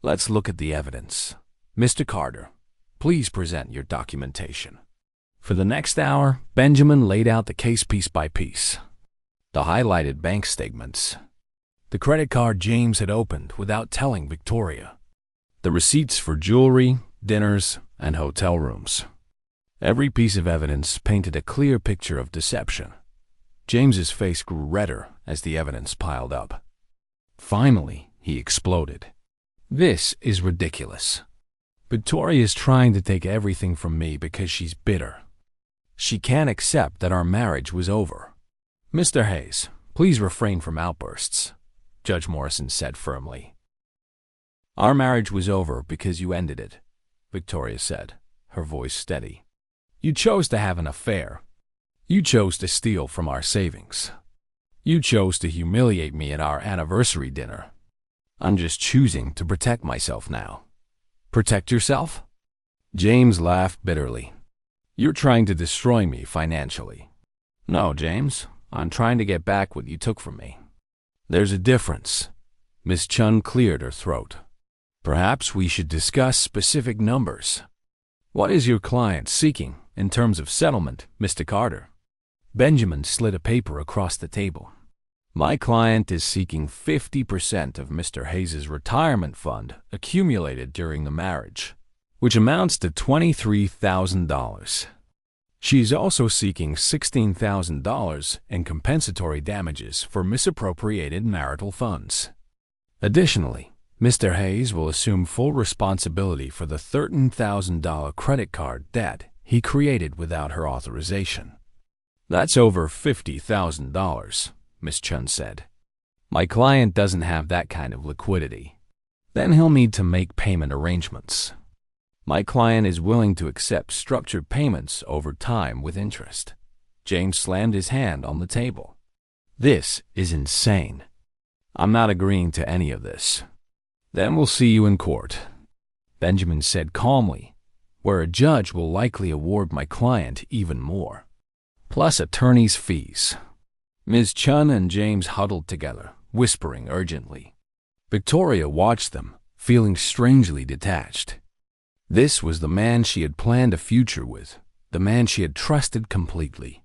Let's look at the evidence. Mr. Carter, please present your documentation. For the next hour, Benjamin laid out the case piece by piece. The highlighted bank statements, the credit card James had opened without telling Victoria, the receipts for jewelry, dinners, and hotel rooms. Every piece of evidence painted a clear picture of deception. James's face grew redder as the evidence piled up. Finally, he exploded. This is ridiculous. Victoria is trying to take everything from me because she's bitter. She can't accept that our marriage was over. Mr. Hayes, please refrain from outbursts, Judge Morrison said firmly. Our marriage was over because you ended it, Victoria said, her voice steady. You chose to have an affair. You chose to steal from our savings. You chose to humiliate me at our anniversary dinner. I'm just choosing to protect myself now. Protect yourself? James laughed bitterly. You're trying to destroy me financially. No, James, I'm trying to get back what you took from me. There's a difference. Miss Chun cleared her throat. Perhaps we should discuss specific numbers. What is your client seeking in terms of settlement, Mr. Carter? Benjamin slid a paper across the table. My client is seeking 50% of Mr. Hayes' retirement fund accumulated during the marriage, which amounts to $23,000. She is also seeking $16,000 in compensatory damages for misappropriated marital funds. Additionally, Mr. Hayes will assume full responsibility for the $13,000 credit card debt he created without her authorization. That's over $50,000, Ms. Chun said. My client doesn't have that kind of liquidity. Then he'll need to make payment arrangements. My client is willing to accept structured payments over time with interest. James slammed his hand on the table. This is insane. I'm not agreeing to any of this. Then we'll see you in court, Benjamin said calmly, where a judge will likely award my client even more, plus attorney's fees. Ms. Chun and James huddled together, whispering urgently. Victoria watched them, feeling strangely detached. This was the man she had planned a future with, the man she had trusted completely.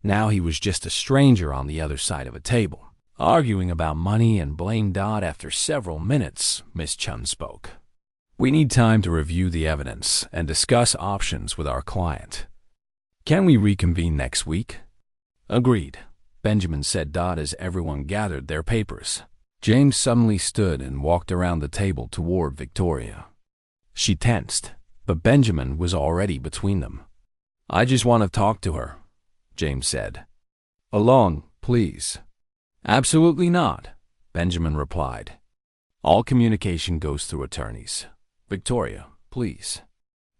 Now he was just a stranger on the other side of a table, arguing about money and blamed Dot. After several minutes, Miss Chun spoke. We need time to review the evidence and discuss options with our client. Can we reconvene next week? Agreed, Benjamin said Dot as everyone gathered their papers. James suddenly stood and walked around the table toward Victoria. She tensed, but Benjamin was already between them. I just want to talk to her, James said. Alone, please. Absolutely not, Benjamin replied. All communication goes through attorneys. Victoria, please.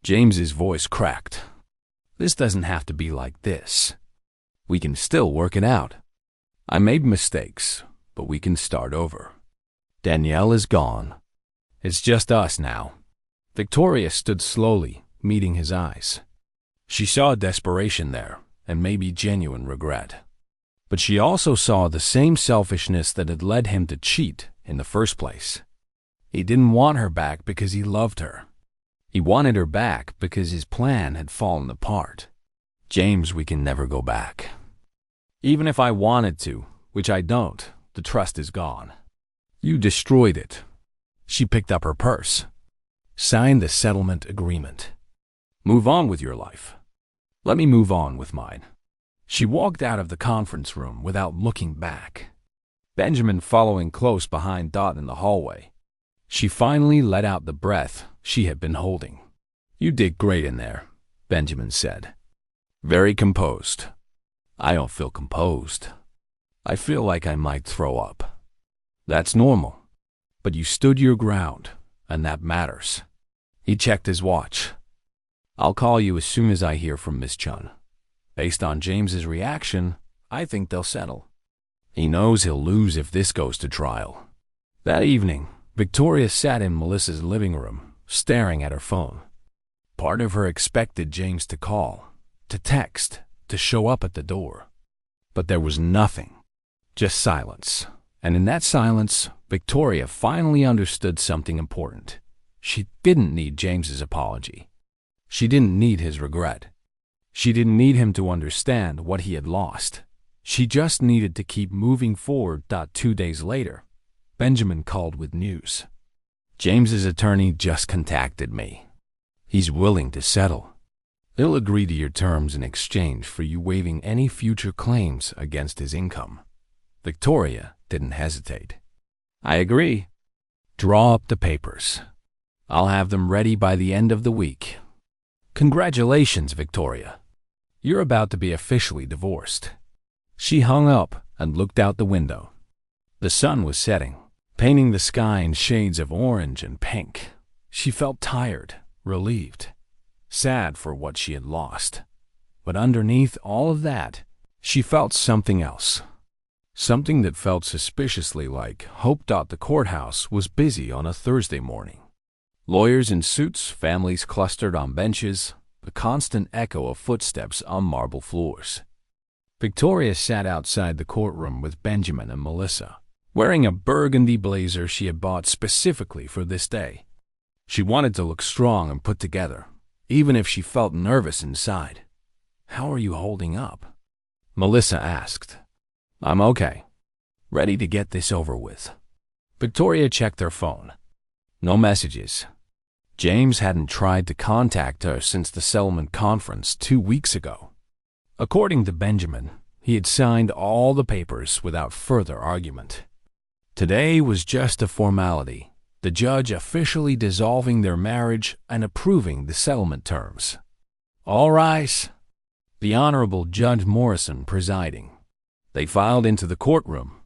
James's voice cracked. This doesn't have to be like this. We can still work it out. I made mistakes, but we can start over. Danielle is gone. It's just us now. Victoria stood slowly, meeting his eyes. She saw desperation there, and maybe genuine regret. But she also saw the same selfishness that had led him to cheat in the first place. He didn't want her back because he loved her. He wanted her back because his plan had fallen apart. James, we can never go back. Even if I wanted to, which I don't, the trust is gone. You destroyed it. She picked up her purse. Sign the settlement agreement. Move on with your life. Let me move on with mine. She walked out of the conference room without looking back, Benjamin following close behind Dot in the hallway. She finally let out the breath she had been holding. You did great in there, Benjamin said. Very composed. I don't feel composed. I feel like I might throw up. That's normal. But you stood your ground, and that matters. He checked his watch. I'll call you as soon as I hear from Miss Chun. Based on James's reaction, I think they'll settle. He knows he'll lose if this goes to trial. That evening, Victoria sat in Melissa's living room, staring at her phone. Part of her expected James to call, to text, to show up at the door. But there was nothing, just silence. And in that silence, Victoria finally understood something important. She didn't need James's apology. She didn't need his regret. She didn't need him to understand what he had lost. She just needed to keep moving forward. 2 days later, Benjamin called with news. James's attorney just contacted me. He's willing to settle. He'll agree to your terms in exchange for you waiving any future claims against his income. Victoria didn't hesitate. I agree. Draw up the papers. I'll have them ready by the end of the week. Congratulations, Victoria. You're about to be officially divorced. She hung up and looked out the window. The sun was setting, painting the sky in shades of orange and pink. She felt tired, relieved, sad for what she had lost. But underneath all of that, she felt something else. Something that felt suspiciously like hope. The courthouse was busy on a Thursday morning. Lawyers in suits, families clustered on benches, the constant echo of footsteps on marble floors. Victoria sat outside the courtroom with Benjamin and Melissa, wearing a burgundy blazer she had bought specifically for this day. She wanted to look strong and put together, even if she felt nervous inside. How are you holding up? Melissa asked. I'm okay. Ready to get this over with. Victoria checked her phone. No messages. James hadn't tried to contact her since the settlement conference 2 weeks ago. According to Benjamin, he had signed all the papers without further argument. Today was just a formality, the judge officially dissolving their marriage and approving the settlement terms. All rise. The Honorable Judge Morrison presiding. They filed into the courtroom.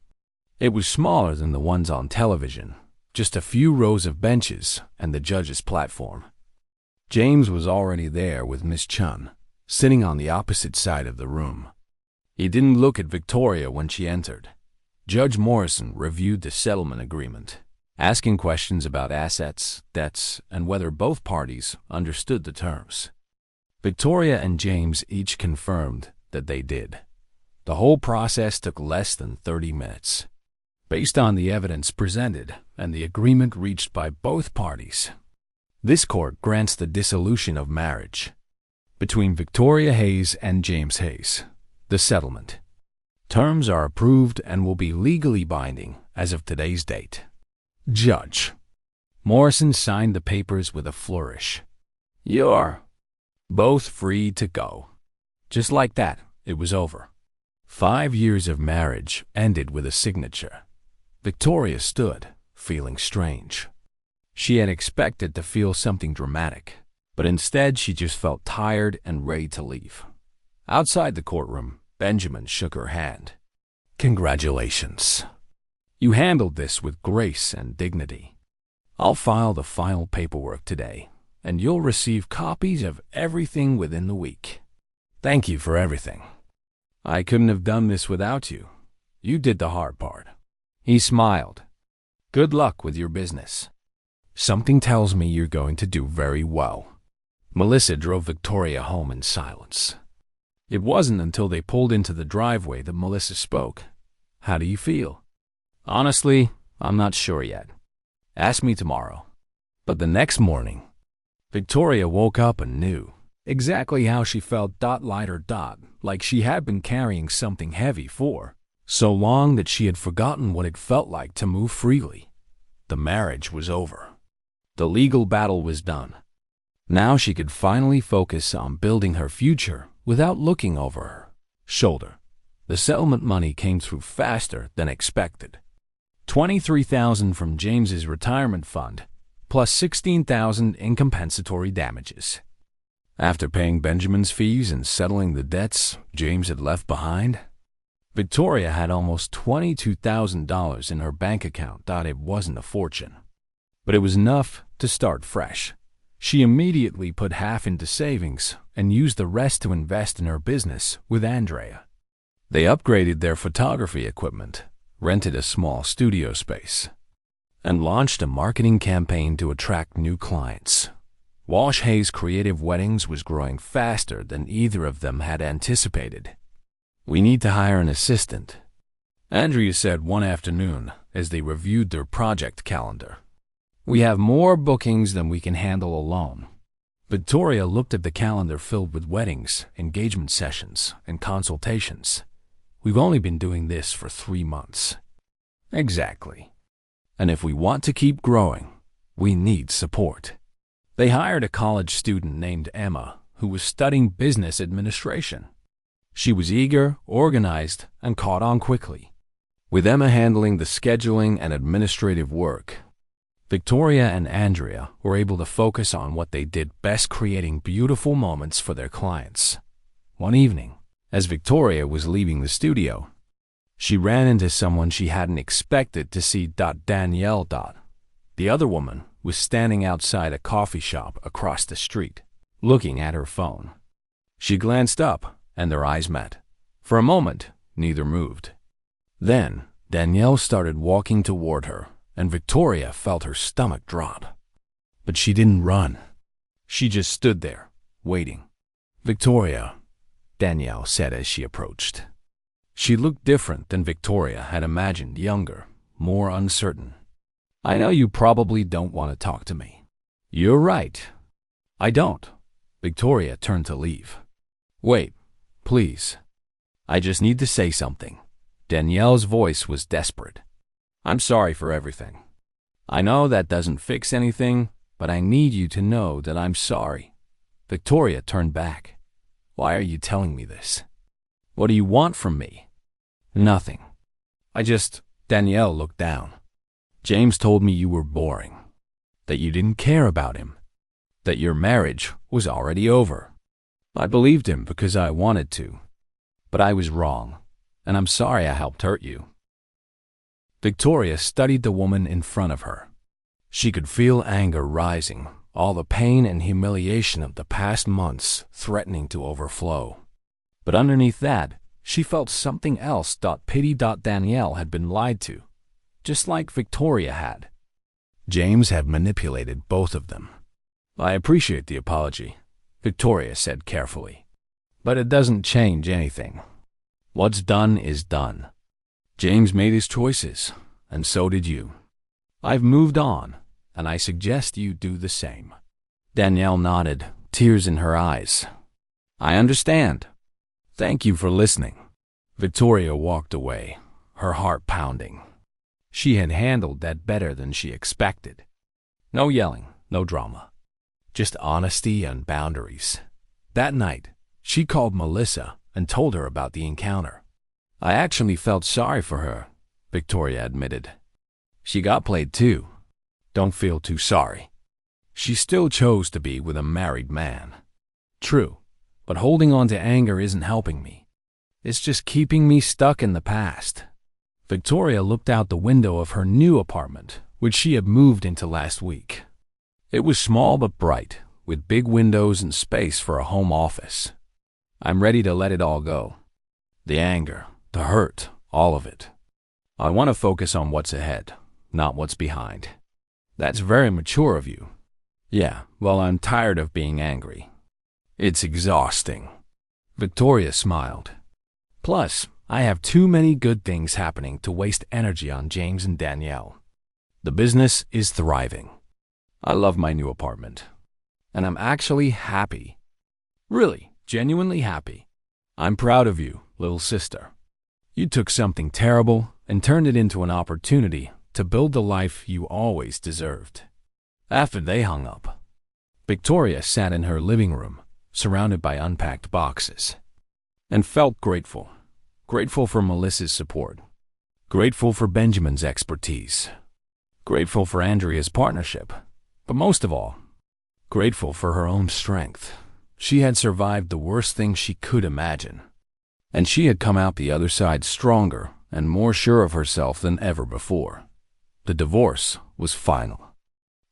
It was smaller than the ones on television, just a few rows of benches and the judge's platform. James was already there with Miss Chun, sitting on the opposite side of the room. He didn't look at Victoria when she entered. Judge Morrison reviewed the settlement agreement, asking questions about assets, debts, and whether both parties understood the terms. Victoria and James each confirmed that they did. The whole process took less than 30 minutes. Based on the evidence presented and the agreement reached by both parties, this court grants the dissolution of marriage between Victoria Hayes and James Hayes. The settlement terms are approved and will be legally binding as of today's date. Judge Morrison signed the papers with a flourish. You're both free to go. Just like that, it was over. 5 years of marriage ended with a signature. Victoria stood, feeling strange. She had expected to feel something dramatic, but instead she just felt tired and ready to leave. Outside the courtroom, Benjamin shook her hand. Congratulations. You handled this with grace and dignity. I'll file the final paperwork today, and you'll receive copies of everything within the week. Thank you for everything. I couldn't have done this without you. You did the hard part. He smiled. Good luck with your business. Something tells me you're going to do very well. Melissa drove Victoria home in silence. It wasn't until they pulled into the driveway that Melissa spoke. How do you feel? Honestly, I'm not sure yet. Ask me tomorrow. But the next morning, Victoria woke up and knew exactly how she felt. Like she had been carrying something heavy for so long that she had forgotten what it felt like to move freely. The marriage was over. The legal battle was done. Now she could finally focus on building her future without looking over her shoulder. The settlement money came through faster than expected. $23,000 from James's retirement fund, plus $16,000 in compensatory damages. After paying Benjamin's fees and settling the debts James had left behind, Victoria had almost $22,000 in her bank account. It wasn't a fortune, but it was enough to start fresh. She immediately put half into savings and used the rest to invest in her business with Andrea. They upgraded their photography equipment, rented a small studio space, and launched a marketing campaign to attract new clients. Walsh Hayes Creative Weddings was growing faster than either of them had anticipated. We need to hire an assistant, Andrea said one afternoon as they reviewed their project calendar. We have more bookings than we can handle alone. Victoria looked at the calendar filled with weddings, engagement sessions, and consultations. We've only been doing this for 3 months. Exactly. And if we want to keep growing, we need support. They hired a college student named Emma, who was studying business administration. She was eager, organized, and caught on quickly. With Emma handling the scheduling and administrative work, Victoria and Andrea were able to focus on what they did best, creating beautiful moments for their clients. One evening, as Victoria was leaving the studio, she ran into someone she hadn't expected to see. Danielle. The other woman was standing outside a coffee shop across the street, looking at her phone. She glanced up, and their eyes met. For a moment, neither moved. Then, Danielle started walking toward her, and Victoria felt her stomach drop. But she didn't run. She just stood there, waiting. Victoria, Danielle said as she approached. She looked different than Victoria had imagined, younger, more uncertain. I know you probably don't want to talk to me. You're right. I don't. Victoria turned to leave. Wait, please. I just need to say something. Danielle's voice was desperate. I'm sorry for everything. I know that doesn't fix anything, but I need you to know that I'm sorry. Victoria turned back. Why are you telling me this? What do you want from me? Nothing. Danielle looked down. James told me you were boring, that you didn't care about him, that your marriage was already over. I believed him because I wanted to, but I was wrong, and I'm sorry I helped hurt you. Victoria studied the woman in front of her. She could feel anger rising, all the pain and humiliation of the past months threatening to overflow. But underneath that, she felt something else. Pity. Danielle had been lied to, just like Victoria had. James had manipulated both of them. I appreciate the apology, Victoria said carefully, but it doesn't change anything. What's done is done. James made his choices, and so did you. I've moved on, and I suggest you do the same. Danielle nodded, tears in her eyes. I understand. Thank you for listening. Victoria walked away, her heart pounding. She had handled that better than she expected. No yelling, no drama. Just honesty and boundaries. That night, she called Melissa and told her about the encounter. I actually felt sorry for her, Victoria admitted. She got played too. Don't feel too sorry. She still chose to be with a married man. True, but holding on to anger isn't helping me. It's just keeping me stuck in the past. Victoria looked out the window of her new apartment, which she had moved into last week. It was small but bright, with big windows and space for a home office. I'm ready to let it all go. The anger, the hurt, all of it. I want to focus on what's ahead, not what's behind. That's very mature of you. Yeah, well, I'm tired of being angry. It's exhausting. Victoria smiled. Plus, I have too many good things happening to waste energy on James and Danielle. The business is thriving. I love my new apartment. And I'm actually happy. Really, genuinely happy. I'm proud of you, little sister. You took something terrible and turned it into an opportunity to build the life you always deserved. After they hung up, Victoria sat in her living room, surrounded by unpacked boxes, and felt grateful. Grateful for Melissa's support. Grateful for Benjamin's expertise. Grateful for Andrea's partnership. But most of all, grateful for her own strength. She had survived the worst thing she could imagine. And she had come out the other side stronger and more sure of herself than ever before. The divorce was final.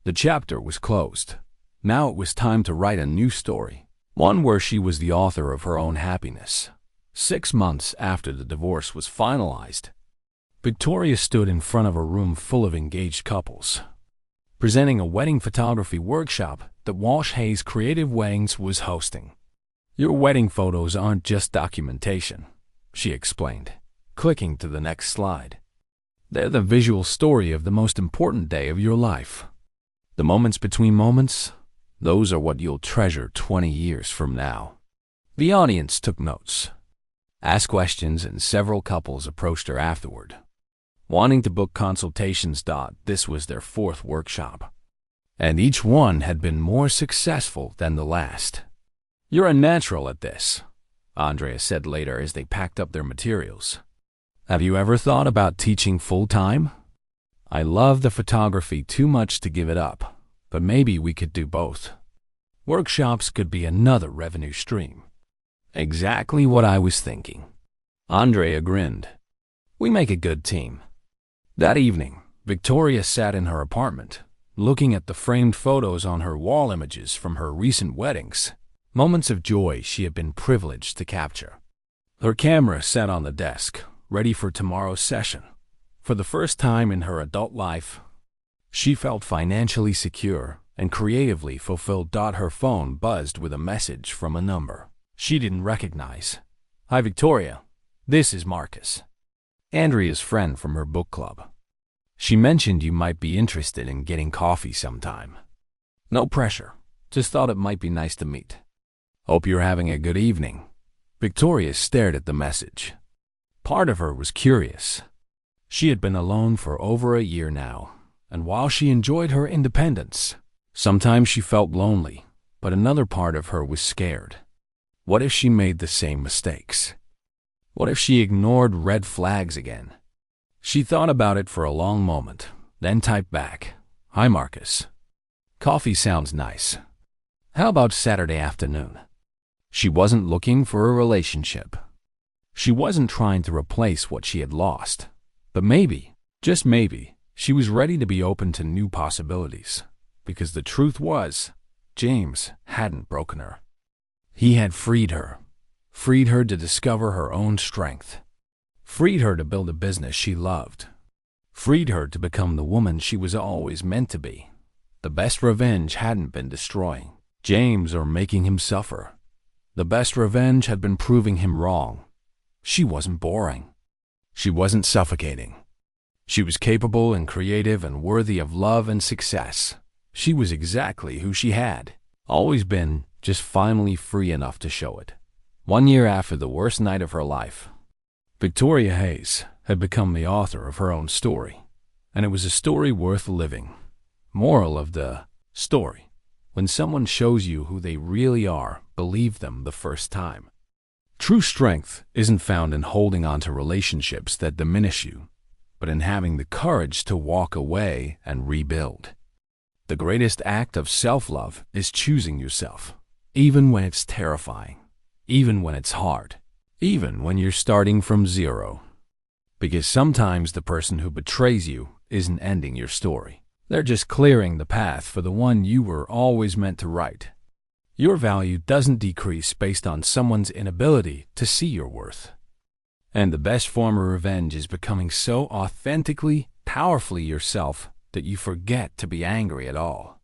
The chapter was closed. Now it was time to write a new story, one where she was the author of her own happiness. 6 months after the divorce was finalized, Victoria stood in front of a room full of engaged couples, presenting a wedding photography workshop that Walsh Hayes Creative Weddings was hosting. Your wedding photos aren't just documentation, she explained, clicking to the next slide. They're the visual story of the most important day of your life. The moments between moments, those are what you'll treasure 20 years from now. The audience took notes, asked questions, and several couples approached her afterward, wanting to book consultations. This was their 4th workshop, and each one had been more successful than the last. You're a natural at this, Andrea said later as they packed up their materials. Have you ever thought about teaching full-time? I love the photography too much to give it up, but maybe we could do both. Workshops could be another revenue stream. Exactly what I was thinking. Andrea grinned. We make a good team. That evening, Victoria sat in her apartment, looking at the framed photos on her wall, images from her recent weddings, moments of joy she had been privileged to capture. Her camera sat on the desk, ready for tomorrow's session. For the first time in her adult life, she felt financially secure and creatively fulfilled. Her phone buzzed with a message from a number she didn't recognize. Hi, Victoria. This is Marcus, Andrea's friend from her book club. She mentioned you might be interested in getting coffee sometime. No pressure. Just thought it might be nice to meet. Hope you're having a good evening. Victoria stared at the message. Part of her was curious. She had been alone for over a year now, and while she enjoyed her independence, sometimes she felt lonely, but another part of her was scared. What if she made the same mistakes? What if she ignored red flags again? She thought about it for a long moment, then typed back, "Hi Marcus. Coffee sounds nice. How about Saturday afternoon?" She wasn't looking for a relationship. She wasn't trying to replace what she had lost. But maybe, just maybe, she was ready to be open to new possibilities. Because the truth was, James hadn't broken her. He had freed her to discover her own strength, freed her to build a business she loved, freed her to become the woman she was always meant to be. The best revenge hadn't been destroying James or making him suffer. The best revenge had been proving him wrong. She wasn't boring. She wasn't suffocating. She was capable and creative and worthy of love and success. She was exactly who she had always been, just finally free enough to show it. 1 year after the worst night of her life, Victoria Hayes had become the author of her own story, and it was a story worth living. Moral of the story: when someone shows you who they really are, believe them the first time. True strength isn't found in holding on to relationships that diminish you, but in having the courage to walk away and rebuild. The greatest act of self-love is choosing yourself, even when it's terrifying, even when it's hard, even when you're starting from zero. Because sometimes the person who betrays you isn't ending your story. They're just clearing the path for the one you were always meant to write. Your value doesn't decrease based on someone's inability to see your worth. And the best form of revenge is becoming so authentically, powerfully yourself that you forget to be angry at all.